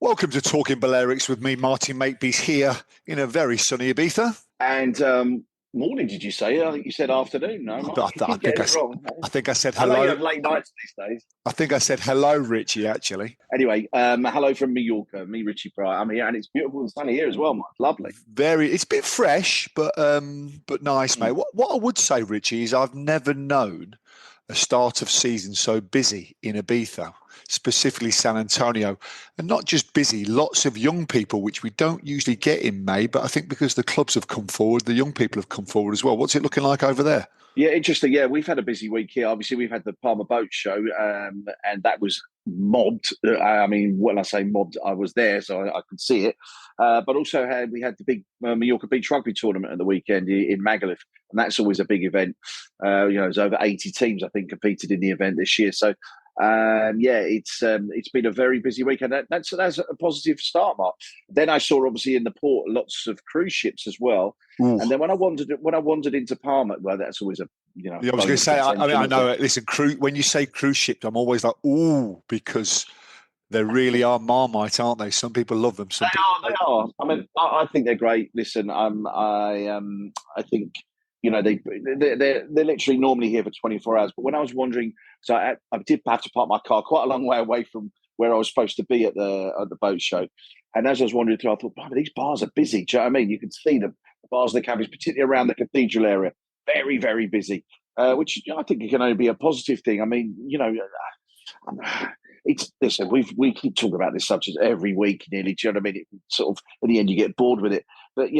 Welcome to Talking Balearics with me, Martin Makepeace, here in a very sunny Ibiza. And morning, did you say? I think you said afternoon. No, I think I said hello. hello. You have late nights these days. I think I said hello, Richie, actually. Anyway, hello from Mallorca. Me, Richie Bright. I'm here, and it's beautiful and sunny here as well, Mike. Lovely. It's a bit fresh, but nice, mate. What I would say, Richie, is I've never known a start of season so busy in Ibiza, specifically San Antonio, and not just busy, lots of young people, which we don't usually get in May, but I think because the clubs have come forward, the young people have come forward as well. What's it looking like over there? Yeah, interesting. Yeah, we've had a busy week here. Obviously, we've had the Palma Boat Show, and that was mobbed. I mean, when I say mobbed, I was there, so I could see it. But also, we had the big Mallorca Beach Rugby Tournament at the weekend in Magaluf, and that's always a big event. There's over 80 teams, I think, competed in the event this year. So, it's been a very busy week, and that's a positive start, Mark. Then I saw, obviously, in the port lots of cruise ships as well. Ooh. And then when I wandered into Palma, well, that's always a Yeah, I was going to say. I know. Listen, when you say cruise ship, I'm always like, ooh, because they really are Marmite, aren't they? Some people love them. They are. I mean, I think they're great. Listen, I think they're literally normally here for 24 hours. But when I was wandering, so I did have to park my car quite a long way away from where I was supposed to be at the boat show. And as I was wandering through, I thought, these bars are busy. Do you know what I mean? You can see the bars and the cabins, particularly around the cathedral area, very, very busy, which I think can only be a positive thing. I mean, listen, we keep talking about this subject every week nearly. Do you know what I mean? It sort of, in the end, you get bored with it. But,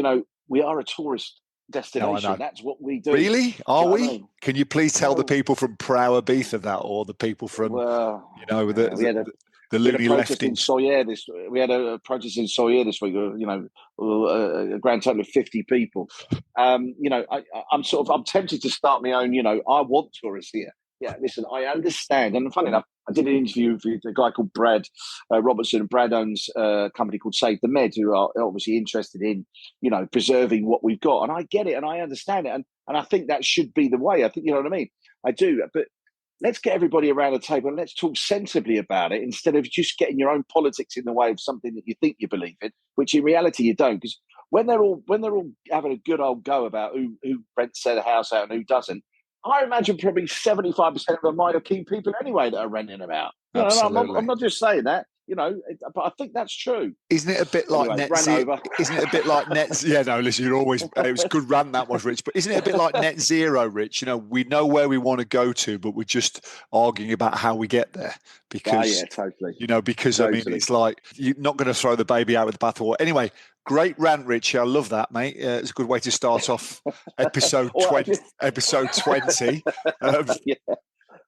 we are a tourist destination. That's what we do. Really? Are we? I mean? Can you please tell the people from Pro Ibiza that, or the people from, the loony left in Soyer we had a protest in Soyer this week. A grand total of 50 people. I'm tempted to start my own. I want tourists here. Yeah, listen, I understand. And funny enough, I did an interview with a guy called Brad Robertson. Brad owns a company called Save the Med, who are obviously interested in, preserving what we've got. And I get it and I understand it. And I think that should be the way. I think, you know what I mean? I do. But let's get everybody around the table and let's talk sensibly about it instead of just getting your own politics in the way of something that you think you believe in, which in reality you don't. Because when they're all having a good old go about who rents their house out and who doesn't, I imagine probably 75% of them might have keen people anyway that are renting them out. I'm not just saying that, but I think that's true. Isn't it a bit like net zero? Isn't it a bit like net? Yeah, no, listen, it was a good rant that was, Rich. But isn't it a bit like net zero, Rich? We know where we want to go to, but we're just arguing about how we get there. Because, totally. Because totally. I mean, it's like you're not going to throw the baby out with the bathwater. Anyway. Great rant, Richie. I love that, mate. It's a good way to start off episode 20. Episode 20.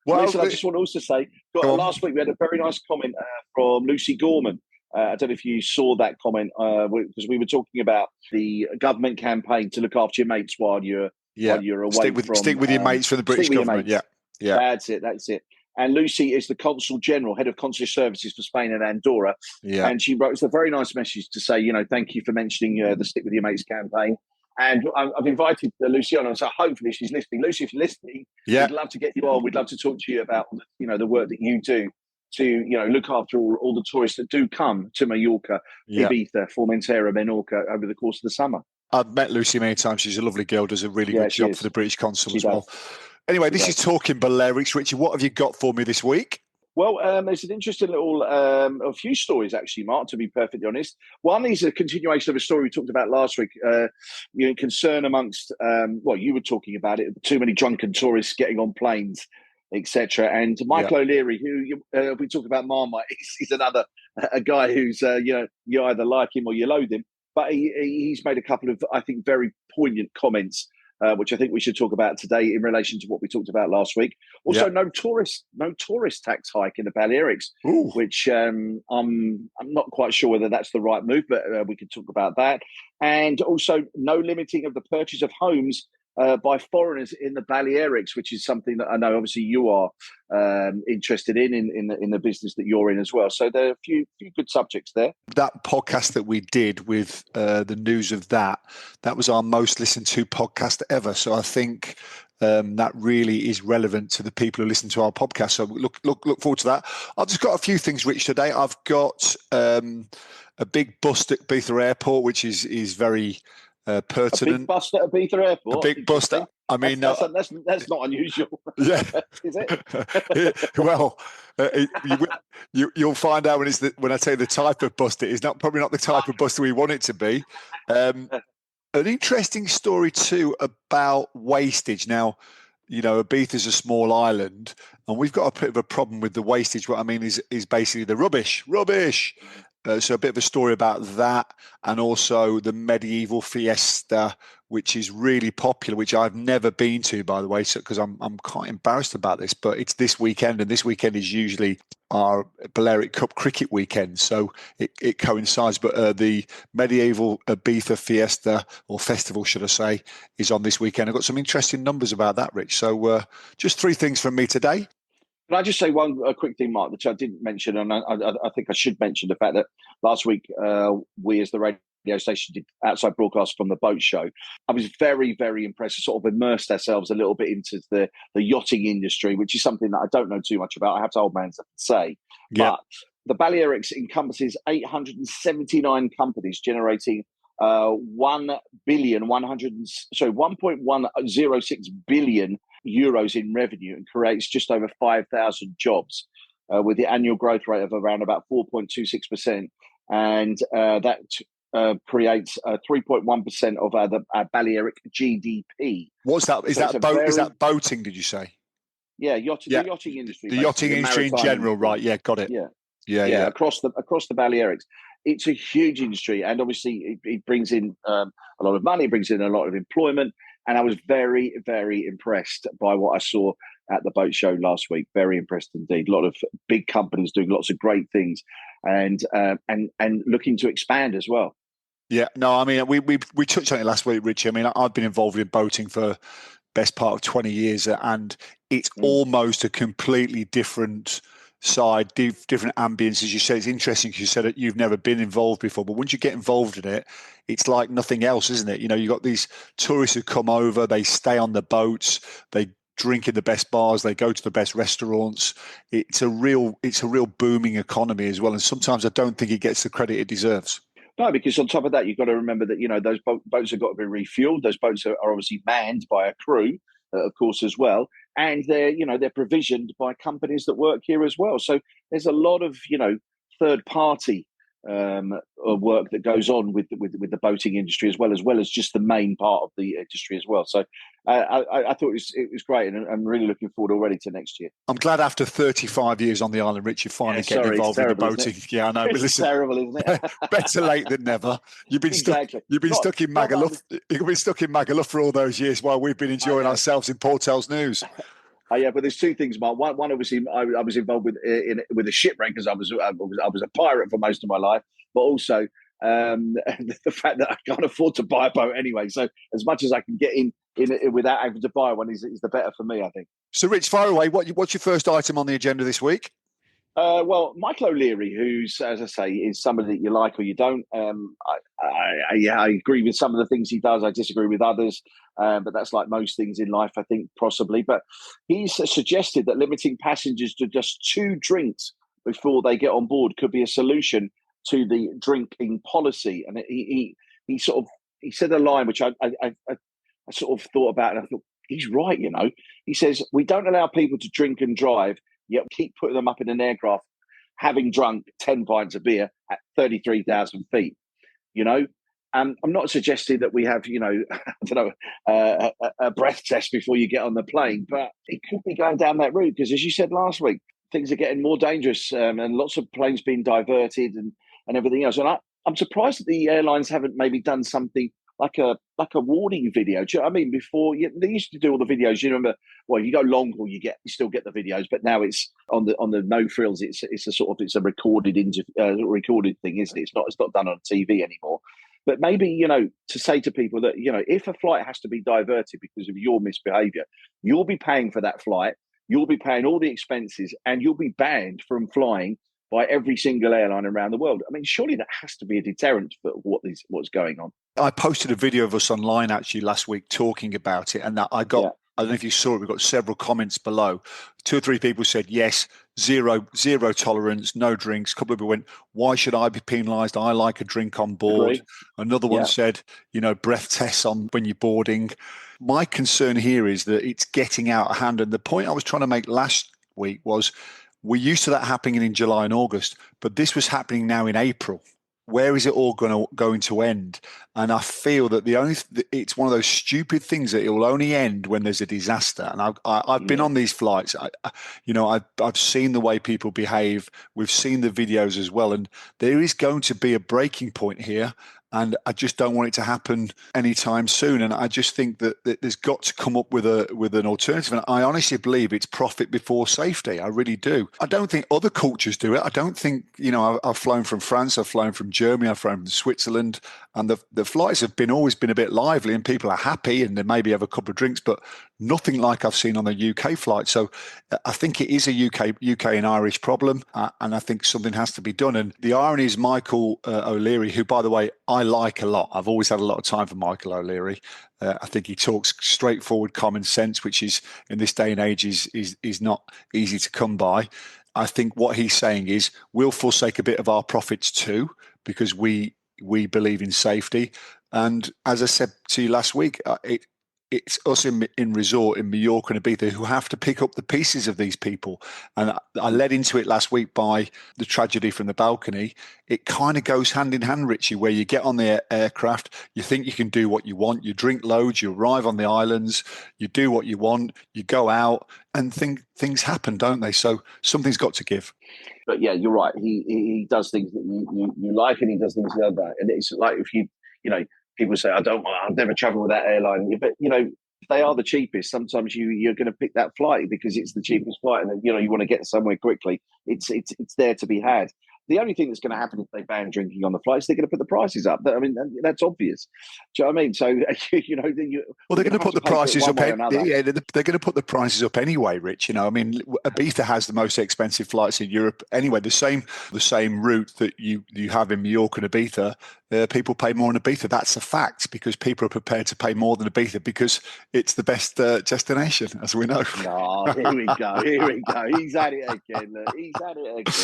Well, listen, I just want to also say, last week we had a very nice comment from Lucy Gorman. I don't know if you saw that comment, because we were talking about the government campaign to look after your mates while you're away. Stick with your mates from the British government. Yeah. That's it. And Lucy is the Consul General, Head of Consular Services for Spain and Andorra. Yeah. And she wrote us a very nice message to say, thank you for mentioning the Stick With Your Mates campaign. And I've invited Lucy on, and so hopefully she's listening. Lucy, if you're listening, we'd love to get you on. We'd love to talk to you about, the work that you do to, look after all the tourists that do come to Mallorca, Ibiza, Formentera, Menorca over the course of the summer. I've met Lucy many times. She's a lovely girl, does a really good job for the British Consul as well. Anyway, this is Talking Balearics. Richie, what have you got for me this week? Well, there's an interesting little, a few stories actually, Mark, to be perfectly honest. One is a continuation of a story we talked about last week, concern amongst, you were talking about it, too many drunken tourists getting on planes, etc. And Michael O'Leary, who we talk about Marmite, he's another a guy who's, you either like him or you loathe him. But he's made a couple of, I think, very poignant comments, which I think we should talk about today in relation to what we talked about last week. Also, no tourist tax hike in the Balearics, which I'm not quite sure whether that's the right move, but we can talk about that. And also, no limiting of the purchase of homes by foreigners in the Balearics, which is something that I know obviously you are interested in the business that you're in as well. So there are a few good subjects there. That podcast that we did with the news of that was our most listened to podcast ever. So I think that really is relevant to the people who listen to our podcast. So look forward to that. I've just got a few things, Rich, today. I've got a big bust at Ibiza Airport, which is very pertinent. A big bust at Ibiza Airport. A big bust. I mean, that's not unusual. Yeah, is it? Well, you'll find out when I tell you the type of bust it is. Probably not the type of bust we want it to be. An interesting story too about wastage. Now, Ibiza is a small island, and we've got a bit of a problem with the wastage. What I mean is basically the rubbish. So a bit of a story about that, and also the medieval fiesta, which is really popular, which I've never been to, by the way, because I'm quite embarrassed about this. But it's this weekend, and this weekend is usually our Balearic Cup cricket weekend, so it coincides. But the medieval Ibiza fiesta, or festival, should I say, is on this weekend. I've got some interesting numbers about that, Rich. So just 3 things from me today. Can I just say a quick thing, Mark, which I didn't mention, and I think I should mention the fact that last week we, as the radio station, did outside broadcast from the boat show. I was very, very impressed. We sort of immersed ourselves a little bit into the yachting industry, which is something that I don't know too much about. I have to hold my hands up and say. Yeah. But the Balearics encompasses 879 companies generating 1.106 billion euros in revenue, and creates just over 5,000 jobs, with the annual growth rate of around about 4.26%, and that creates 3.1% of the Balearic GDP. What's that? Is that boat? Is that boating? Did you say? Yeah, the yachting industry. The yachting industry in general, right? Yeah, got it. Yeah. Across the Balearics, it's a huge industry, and obviously it brings in a lot of money, brings in a lot of employment. And I was very, very impressed by what I saw at the boat show last week. Very impressed indeed. A lot of big companies doing lots of great things, and looking to expand as well. Yeah, no, I mean, we touched on it last week, Richie. I mean, I've been involved in boating for best part of 20 years, and it's almost a completely different side, different ambience. As you said, it's interesting because you said that you've never been involved before, but once you get involved in it, it's like nothing else, isn't it? You've got these tourists who come over, they stay on the boats, they drink in the best bars, they go to the best restaurants. It's a real booming economy as well, and sometimes I don't think it gets the credit it deserves. No, because on top of that, you've got to remember that those boats have got to be refueled. Those boats are obviously manned by a crew, of course, as well, and they're provisioned by companies that work here as well. So there's a lot of third party work that goes on with the boating industry as well as just the main part of the industry as well. So I thought it was great, and I'm really looking forward already to next year. I'm glad after 35 years on the island, Rich, you finally getting involved in the boating. Yeah, I know. But listen, terrible, isn't it? Better late than never. You've been stuck in Magaluf. You've been stuck in Magaluf for all those years while we've been enjoying ourselves in Portels News. Yeah, but there's 2 things, Mark. One obviously, I was involved with a shipwreck because I was a pirate for most of my life, but also the fact that I can't afford to buy a boat anyway. So as much as I can get in without having to buy one is the better for me, I think. So, Rich, fire away. What's your first item on the agenda this week? Well, Michael O'Leary, who's, as I say, is somebody that you like or you don't. I agree with some of the things he does. I disagree with others, but that's like most things in life, I think, possibly. But he's suggested that limiting passengers to just 2 drinks before they get on board could be a solution to the drinking policy. And he said a line which I sort of thought about, and I thought, he's right, He says, we don't allow people to drink and drive, yet keep putting them up in an aircraft having drunk 10 pints of beer at 33,000 feet. I'm not suggesting that we have, a breath test before you get on the plane, but it could be going down that route because, as you said last week, things are getting more dangerous, and lots of planes being diverted and everything else. And I'm surprised that the airlines haven't maybe done something like a warning video. Do you know what I mean? Before they used to do all the videos. You remember? Well, you go long haul, you still get the videos, but now it's on the no frills. It's a recorded thing, isn't it? It's not done on TV anymore. But maybe to say to people that if a flight has to be diverted because of your misbehaviour, you'll be paying for that flight. You'll be paying all the expenses, and you'll be banned from flying by every single airline around the world. I mean, surely that has to be a deterrent for what's going on. I posted a video of us online actually last week talking about it, and that I got I don't know if you saw it. We've got several comments below. 2 or 3 people said yes, zero tolerance, no drinks. A couple of people went, why should I be penalised? I like a drink on board. Agree. Another one said, breath tests on when you're boarding. My concern here is that it's getting out of hand. And the point I was trying to make last week was we're used to that happening in July and August, but this was happening now in April. Where is it all going to end? And I feel that it's one of those stupid things that it will only end when there's a disaster. And I've been on these flights. I've seen the way people behave. We've seen the videos as well, and there is going to be a breaking point here. And I just don't want it to happen anytime soon. And I just think that there's got to come up with an alternative. And I honestly believe it's profit before safety. I really do. I don't think other cultures do it. I don't think, I've flown from France, I've flown from Germany, I've flown from Switzerland, and the flights have always been a bit lively and people are happy and they maybe have a couple of drinks, but nothing like I've seen on the UK flight. So I think it is a UK and Irish problem, and I think something has to be done. And the irony is Michael O'Leary, who, by the way, I like a lot. I've always had a lot of time for Michael O'Leary. I think he talks straightforward common sense, which is in this day and age is not easy to come by. I think what he's saying is we'll forsake a bit of our profits too, because we believe in safety. And as I said to you last week, it's us in resort in Mallorca and Ibiza who have to pick up the pieces of these people. And I led into it last week by the tragedy from the balcony. It kind of goes hand in hand, Richie, where you get on the aircraft, you think you can do what you want, you drink loads, you arrive on the islands, you do what you want, you go out, and things happen, don't they? So something's got to give. But yeah, you're right. He does things that you like, and he does things that don't. And it's like if people say, I'll never travel with that airline. But, they are the cheapest. Sometimes you're going to pick that flight because it's the cheapest flight. And, you want to get somewhere quickly. It's there to be had. The only thing that's going to happen if they ban drinking on the flights, they're going to put the prices up. I mean, that's obvious. Do you know what I mean? So, they're going to put the prices up. They're going to put the prices up anyway, Rich. I mean, Ibiza has the most expensive flights in Europe anyway. The same route that you have in Mallorca and Ibiza, people pay more in Ibiza. That's a fact, because people are prepared to pay more than Ibiza because it's the best destination, as we know. Oh, here we go. He's at it again. Look. He's at it again.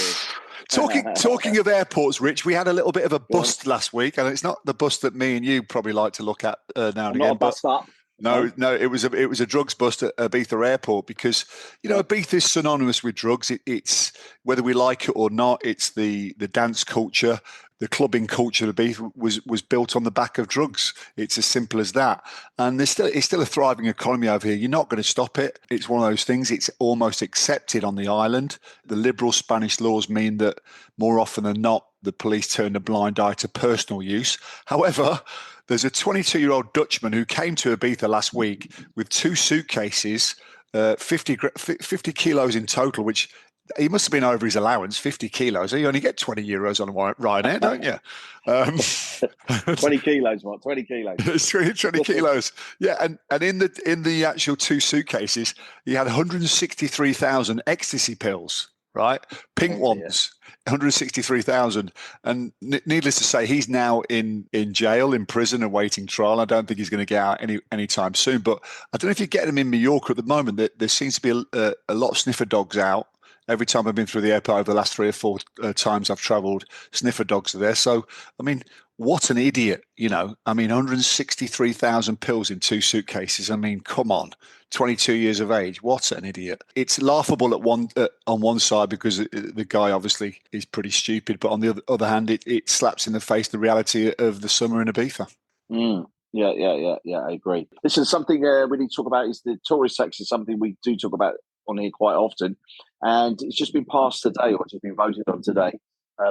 Talking of airports, Rich, we had a little bit of a bust last week, and it's not the bust that me and you probably like to look at now and again. Not a bust up. No, it was a drugs bust at Ibiza Airport because Ibiza is synonymous with drugs. It's whether we like it or not. It's the dance culture, the clubbing culture of Ibiza was built on the back of drugs. It's as simple as that. And it's still a thriving economy over here. You're not going to stop it. It's one of those things. It's almost accepted on the island. The liberal Spanish laws mean that more often than not, the police turn a blind eye to personal use. However, there's a 22-year-old Dutchman who came to Ibiza last week with 2 suitcases, 50 kilos in total, which he must have been over his allowance, 50 kilos. You only get 20 euros on Ryanair, don't you? 20 kilos, what? 20 kilos. It's 20 kilos. Yeah, and in the actual 2 suitcases, he had 163,000 ecstasy pills, right? Pink ones. 163,000, and needless to say, he's now in jail, in prison, awaiting trial. I don't think he's going to get out anytime soon. But I don't know if you get him in Mallorca at the moment. There seems to be a lot of sniffer dogs out. Every time I've been through the airport over the last 3 or 4 times I've travelled, sniffer dogs are there. So, I mean, what an idiot, 163,000 pills in 2 suitcases. I mean, come on, 22 years of age. What an idiot. It's laughable on one side because the guy obviously is pretty stupid. But on the other hand, it slaps in the face the reality of the summer in Ibiza. Yeah, I agree. Listen, something we need to talk about is the tourist tax is something we do talk about on here quite often. And it's just been passed today, or just been voted on today,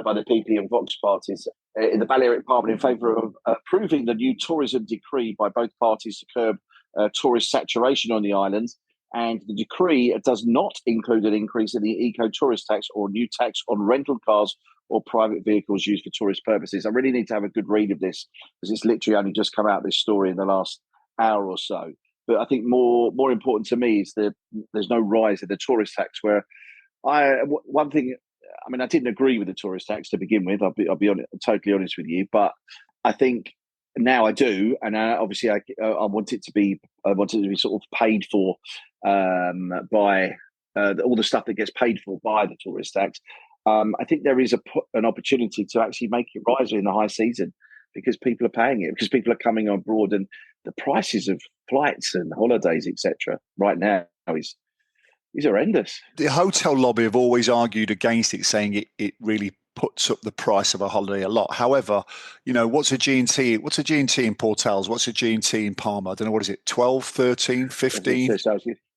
by the PP and Vox parties in the Balearic Parliament in favour of approving the new tourism decree by both parties to curb tourist saturation on the islands. And the decree does not include an increase in the eco-tourist tax or new tax on rental cars or private vehicles used for tourist purposes. I really need to have a good read of this because it's literally only just come out, this story, in the last hour or so. But I think more important to me is there's no rise in the tourist tax. Where one thing, I mean, I didn't agree with the tourist tax to begin with. I'll be totally honest with you, but I think now I do, and obviously I want it to be sort of paid for by all the stuff that gets paid for by the tourist tax. I think there is an opportunity to actually make it rise in the high season because people are paying it, because people are coming abroad, and the prices of flights and holidays, etc., right now is horrendous. The hotel lobby have always argued against it, saying it really puts up the price of a holiday a lot. However, what's a G&T? What's a G&T in Port Ales? What's a G&T in Palma? I don't know, what is it, 12, 13, 15?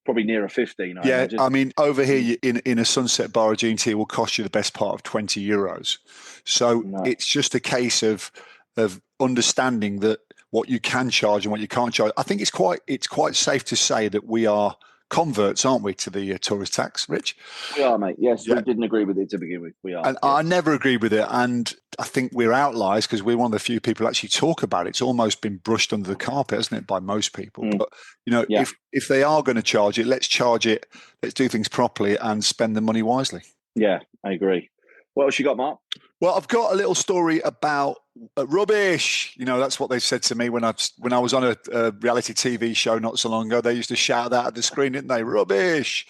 Probably nearer 15, I yeah, imagine. I mean, over here in a Sunset bar, a G&T will cost you the best part of €20. So it's just a case of understanding that what you can charge and what you can't charge. I think it's quite safe to say that we are converts, aren't we, to the tourist tax, Rich? We are, mate. Yes, yeah. We didn't agree with it to begin with. We are. And yes. I never agreed with it. And I think we're outliers because we're one of the few people who actually talk about it. It's almost been brushed under the carpet, hasn't it, by most people? But, if they are going to charge it, let's charge it. Let's do things properly and spend the money wisely. Yeah, I agree. What else you got, Mark? Well, I've got a little story about rubbish. That's what they said to me when I was on a reality TV show not so long ago. They used to shout that at the screen, didn't they? Rubbish.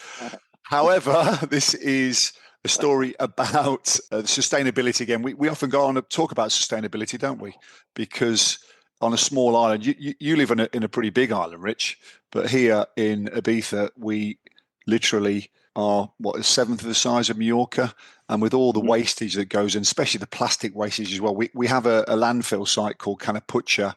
However, this is a story about sustainability again. We often go on to talk about sustainability, don't we? Because on a small island, you live in a pretty big island, Rich, but here in Ibiza, we literally are a seventh of the size of Mallorca, and with all the wastage that goes in, especially the plastic wastage as well, we have a landfill site called Canapucha,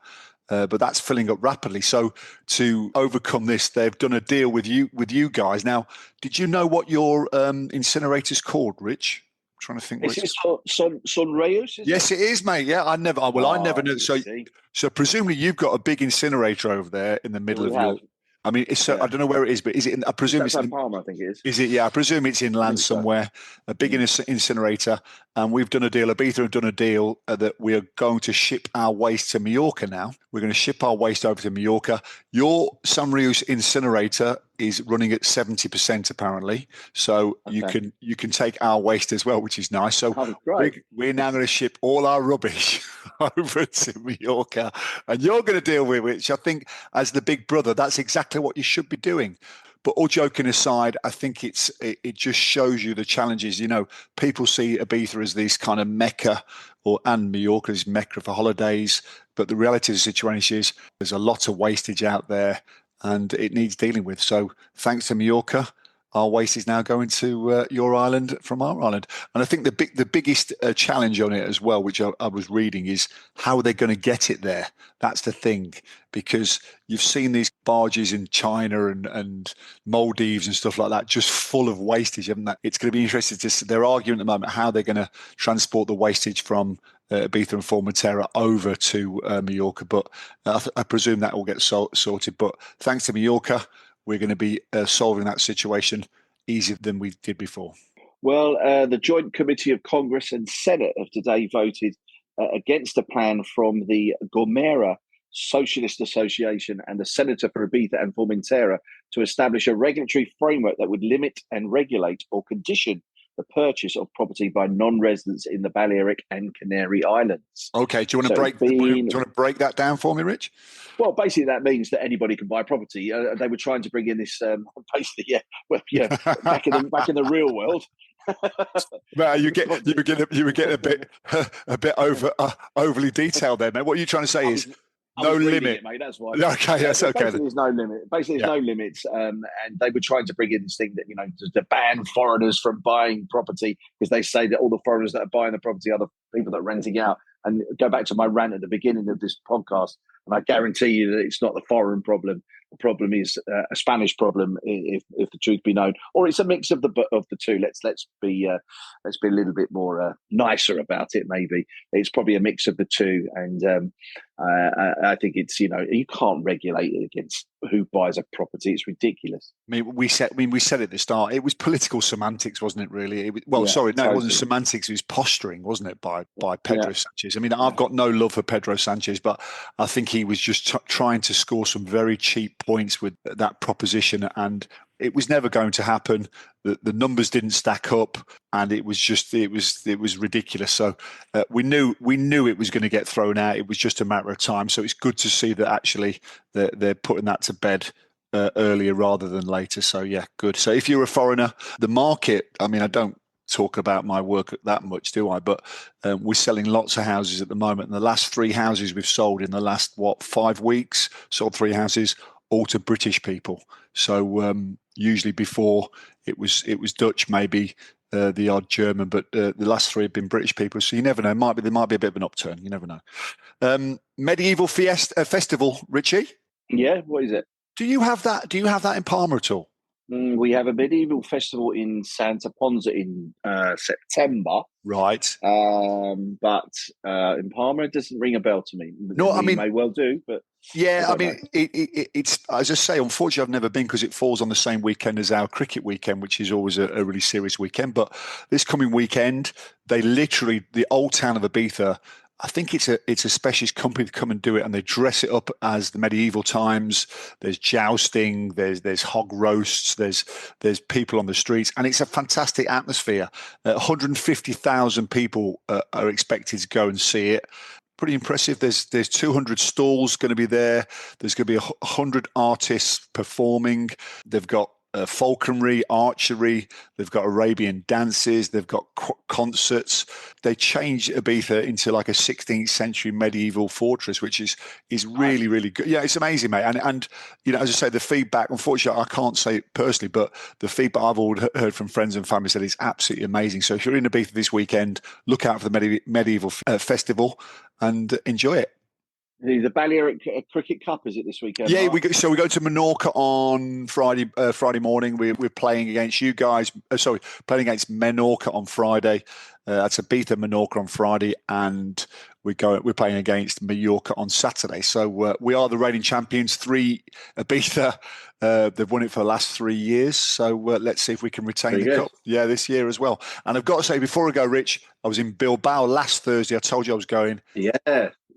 but that's filling up rapidly. So to overcome this, they've done a deal with you guys. Now, did you know what your incinerator's called, Rich? I'm trying to think. Is it Sunrayos? Yes, it is, mate. Yeah, I never knew. So presumably you've got a big incinerator over there in the middle of your. I mean, I don't know where it is, but is it? I presume it's in Palma. I think it is. Is it? Yeah, I presume it's inland somewhere. A big incinerator, and we've done a deal. Ibiza have done a deal that we are going to ship our waste to Mallorca now. We're going to ship our waste over to Mallorca. Your Sunrius incinerator is running at 70% apparently, so you can take our waste as well, which is nice. So we're now going to ship all our rubbish over to Mallorca, and you're going to deal with it, which I think, as the big brother, that's exactly what you should be doing. But all joking aside, I think it just shows you the challenges. People see Ibiza as this kind of mecca, and Mallorca is mecca for holidays. But the reality of the situation is there's a lot of wastage out there, and it needs dealing with. So thanks to Mallorca, our waste is now going to your island from our island. And I think the biggest challenge on it as well, which I was reading, is how they're going to get it there. That's the thing, because you've seen these barges in China and Maldives and stuff like that, just full of wastage, haven't they? It's going to be interesting to see. They're arguing at the moment how they're going to transport the wastage from Ibiza and Formentera over to Mallorca. But I presume that will get sorted. But thanks to Mallorca, we're going to be solving that situation easier than we did before. Well, the Joint Committee of Congress and Senate have today voted against a plan from the Gomera Socialist Association and the Senator for Ibiza and Formentera to establish a regulatory framework that would limit and regulate or condition the purchase of property by non-residents in the Balearic and Canary Islands. Okay, do you want to break that down for me, Rich? Well, basically, that means that anybody can buy property. They were trying to bring in this, back in the real world. Well, you were getting a bit overly detailed there, mate. What are you trying to say is no limit, it, mate. That's why. Okay, that's okay. Basically, there's no limit. Basically, there's no limits. And they were trying to bring in this thing that to ban foreigners from buying property, because they say that all the foreigners that are buying the property are the people that are renting out. And go back to my rant at the beginning of this podcast, and I guarantee you that it's not the foreign problem. The problem is a Spanish problem, if the truth be known, or it's a mix of the two. Let's be a little bit more nicer about it. Maybe it's probably a mix of the two, and I think it's you can't regulate it against who buys a property. It's ridiculous. I mean, we said at the start it was political semantics, wasn't it? Really? It wasn't semantics. It was posturing, wasn't it? By Pedro Sanchez. I mean, I've got no love for Pedro Sanchez, but I think he was just trying to score some very cheap points with that proposition, and it was never going to happen. The numbers didn't stack up, and it was ridiculous. So we knew it was going to get thrown out. It was just a matter of time. So it's good to see that actually they're putting that to bed earlier rather than later. So yeah, good. So if you're a foreigner, the market, I mean, I don't talk about my work that much, do I? But we're selling lots of houses at the moment. And the last 3 houses we've sold in the last, 5 weeks, sold 3 houses, all to British people. So usually before it was Dutch, maybe the odd German, but the last 3 have been British people. So you never know. There might be a bit of an upturn. You never know. Medieval Festival, Richie? Yeah, what is it? Do you have that? Do you have that in Palma at all? We have a medieval festival in Santa Ponza in September. Right. But in Palma, it doesn't ring a bell to me. No, I mean, may well do, but yeah, I mean, it's as I say. Unfortunately, I've never been because it falls on the same weekend as our cricket weekend, which is always a really serious weekend. But this coming weekend, they literally the old town of Ibiza. I think it's a specialist company to come and do it, and they dress it up as the medieval times. There's jousting, there's hog roasts, there's people on the streets, and it's a fantastic atmosphere. 150,000 people are expected to go and see it. Pretty impressive. There's 200 stalls going to be there. There's going to be 100 artists performing. They've got falconry, archery. They've got Arabian dances. They've got concerts. They changed Ibiza into like a 16th century medieval fortress, which is really, really good. Yeah, it's amazing, mate. And you know, as I say, the feedback, unfortunately, I can't say it personally, but the feedback I've all heard from friends and family said it's absolutely amazing. So if you're in Ibiza this weekend, look out for the medieval festival and enjoy it. The Balearic Cricket Cup, is it this weekend? Yeah, Mark? we go to Menorca on Friday morning. We're playing against you guys. Playing against Menorca on Friday. That's Ibiza, Menorca on Friday, and we're playing against Mallorca on Saturday. So we are the reigning champions. Ibiza. They've won it for the last 3 years. So let's see if we can retain the cup. Yeah, this year as well. And I've got to say, before I go, Rich, I was in Bilbao last Thursday. I told you I was going. Yeah,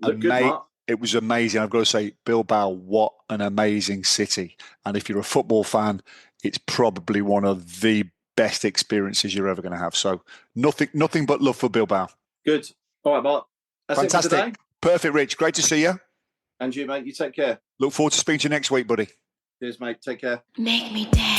look good, Mark. It was amazing. I've got to say, Bilbao, what an amazing city. And if you're a football fan, it's probably one of the best experiences you're ever going to have. So nothing but love for Bilbao. Good. All right, Mark. That's fantastic. It for today. Perfect, Rich. Great to see you. And you, mate. You take care. Look forward to speaking to you next week, buddy. Cheers, mate. Take care. Make me dance.